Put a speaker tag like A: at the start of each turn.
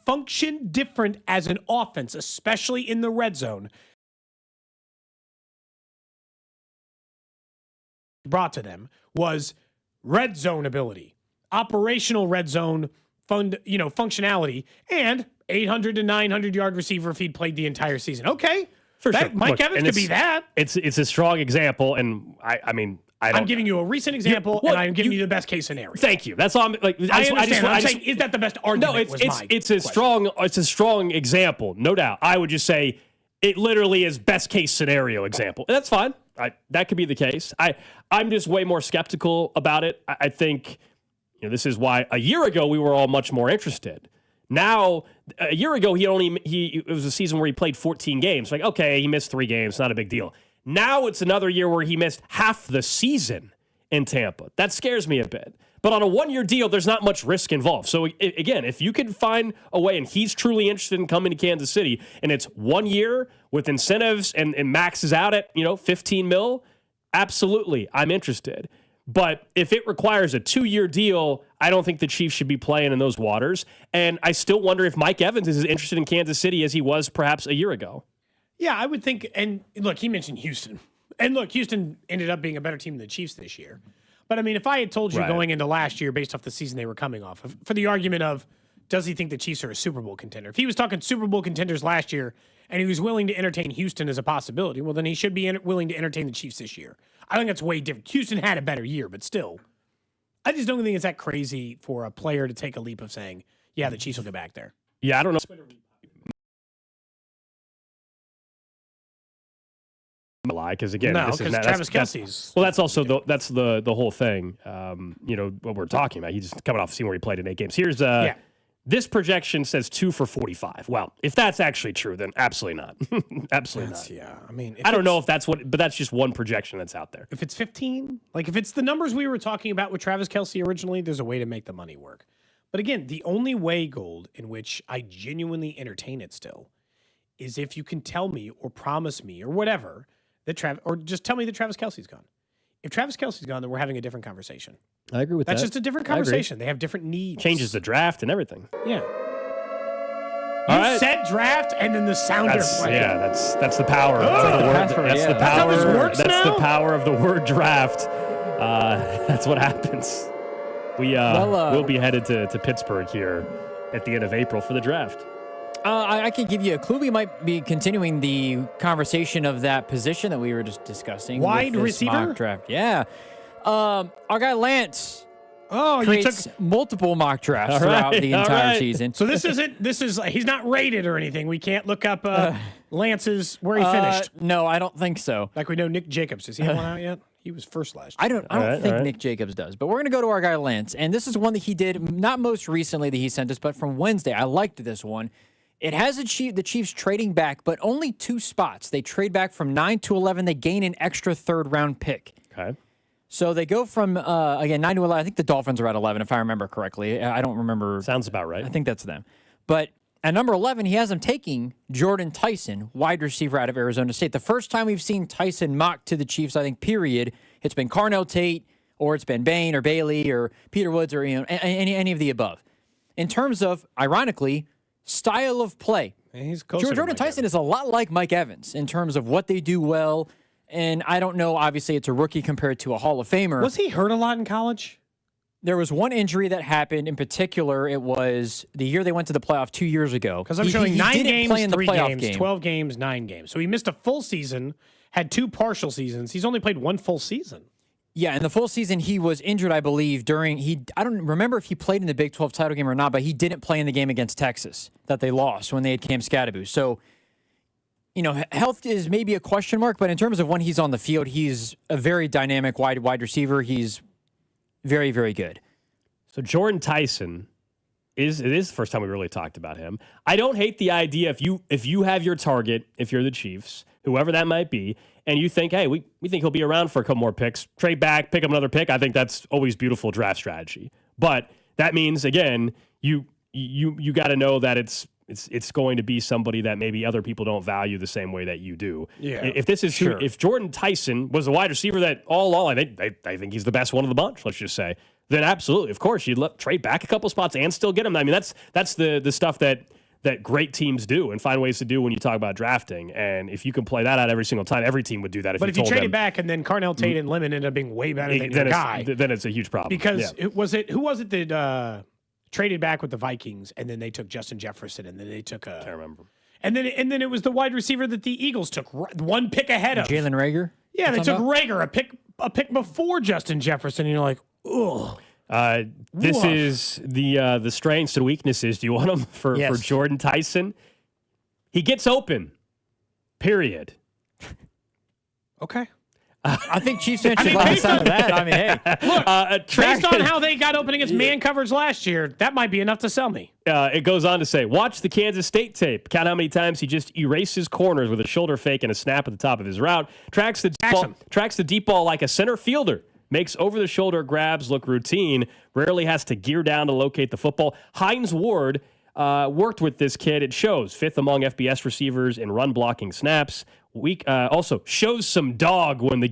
A: function different as an offense, especially in the red zone, brought to them was red zone ability, operational red zone functionality, and 800 to 900 yard receiver if he'd played the entire season. Okay.
B: For sure.
A: Mike Evans could be that.
B: It's a strong example, and I'm
A: giving you a recent example, and I'm giving you the best case scenario.
B: Thank you. That's all I'm like.
A: I understand. I'm saying, is that the best argument?
B: No, it's a strong example, no doubt. I would just say it literally is best case scenario example. And that's fine. That could be the case. I'm just way more skeptical about it. I think this is why a year ago we were all much more interested. Now, a year ago it was a season where he played 14 games. Like, okay, he missed 3 games, not a big deal. Now it's another year where he missed half the season in Tampa. That scares me a bit. But on a 1-year deal, there's not much risk involved. So again, if you can find a way, and he's truly interested in coming to Kansas City, and it's 1 year with incentives and maxes out at 15 mil, absolutely, I'm interested. But if it requires a 2-year deal, I don't think the Chiefs should be playing in those waters. And I still wonder if Mike Evans is as interested in Kansas City as he was perhaps a year ago.
A: Yeah, I would think. And look, he mentioned Houston. And look, Houston ended up being a better team than the Chiefs this year. But I mean, if I had told you going into last year based off the season they were coming off, for the argument of, does he think the Chiefs are a Super Bowl contender? If he was talking Super Bowl contenders last year and he was willing to entertain Houston as a possibility, well, then he should be willing to entertain the Chiefs this year. I think that's way different. Houston had a better year, but still, I just don't think it's that crazy for a player to take a leap of saying, yeah, the Chiefs will get back there.
B: Yeah, I don't know. Because again,
A: Travis Kelce's.
B: Well, that's also the whole thing. What we're talking about. He's just coming off a season where he played in 8 games. Here's this projection says 2 for 45. Well, if that's actually true, then absolutely not. Absolutely not.
A: Yeah, I mean,
B: I don't know if that's but that's just one projection that's out there.
A: If it's 15, like if it's the numbers we were talking about with Travis Kelce originally, there's a way to make the money work. But again, the only way, Gold, in which I genuinely entertain it still, is if you can tell me or promise me or whatever or just tell me that Travis Kelce's gone. If Travis Kelce's gone, then we're having a different conversation.
B: I agree with that.
A: That's just a different conversation. They have different needs.
B: Changes the draft and everything.
A: Yeah. You said draft, and then the sounder played.
B: Yeah, that's the power.
A: That's
B: the power.
A: That's how this works
B: That's
A: now?
B: the power of the word draft. That's what happens. We'll be headed to Pittsburgh here at the end of April for the draft.
C: I can give you a clue. We might be continuing the conversation of that position that we were just discussing.
A: Wide receiver?
C: Mock draft. Yeah. Our guy Lance creates
A: you took
C: multiple mock drafts throughout the entire season.
A: So this is he's not rated or anything. We can't look up Lance's where he finished.
C: No, I don't think so.
A: Like we know Nick Jacobs. Does he have one out yet? He was first last
C: I
A: year.
C: don't think Nick Jacobs does. But we're going to go to our guy Lance. And this is one that he did, not most recently that he sent us, but from Wednesday. I liked this one. It has achieved the Chiefs trading back, but only 2 spots. They trade back from 9 to 11. They gain an extra 3rd-round pick.
B: Okay.
C: So they go from, again, 9 to 11. I think the Dolphins are at 11, if I remember correctly. I don't remember.
B: Sounds about right.
C: I think that's them. But at number 11, he has them taking Jordan Tyson, wide receiver out of Arizona State. The first time we've seen Tyson mocked to the Chiefs, I think, period, it's been Carnell Tate, or it's been Bain or Bailey or Peter Woods or any of the above. In terms of, ironically, style of play,
A: he's closer
C: Jordan Tyson is a lot like Mike Evans in terms of what they do well. And I don't know, obviously, it's a rookie compared to a Hall of Famer.
A: Was he hurt a lot in college?
C: There was one injury that happened in particular. It was the year they went to the playoff 2 years ago.
A: Because I'm showing 9 games, 3 games,
C: game.
A: 12 games, 9 games. So he missed a full season, had 2 partial seasons. He's only played 1 full season.
C: Yeah, in the full season, he was injured, I believe, I don't remember if he played in the Big 12 title game or not, but he didn't play in the game against Texas that they lost when they had Cam Scadaboo. So, health is maybe a question mark, but in terms of when he's on the field, he's a very dynamic wide receiver. He's very, very good.
B: So Jordan Tyson it is the first time we really talked about him. I don't hate the idea if you have your target, if you're the Chiefs, whoever that might be, and you think, hey, we think he'll be around for a couple more picks, trade back, pick up another pick. I think that's always beautiful draft strategy. But that means, again, you got to know that it's going to be somebody that maybe other people don't value the same way that you do.
A: Yeah.
B: If this is true, if Jordan Tyson was a wide receiver that all along, I think he's the best one of the bunch, let's just say, then absolutely, of course, you'd trade back a couple spots and still get him. I mean, that's the stuff that that great teams do and find ways to do when you talk about drafting. And if you can play that out every single time, every team would do that.
A: But if you traded back and then Carnell Tate and Lemon ended up being way better than your guy,
B: then it's a huge problem.
A: Because who was it that traded back with the Vikings and then they took Justin Jefferson and then they took
B: I can't remember.
A: And then it was the wide receiver that the Eagles took one pick ahead of.
C: Jalen Reagor?
A: Yeah, they took Reagor, a pick before Justin Jefferson, and you're like, ugh.
B: This is the strengths and weaknesses. Do you want them for Jordan Tyson? He gets open. Period.
A: Okay.
C: I think Chiefs fans should like the sound of that. I mean, hey.
A: Look, based on how they got open against man coverage last year, that might be enough to sell me.
B: It goes on to say, watch the Kansas State tape. Count how many times he just erases corners with a shoulder fake and a snap at the top of his route. Tracks the deep ball like a center fielder. Makes over-the-shoulder grabs look routine. Rarely has to gear down to locate the football. Hines Ward worked with this kid. It shows. 5th among FBS receivers in run blocking snaps. Also shows some dog when the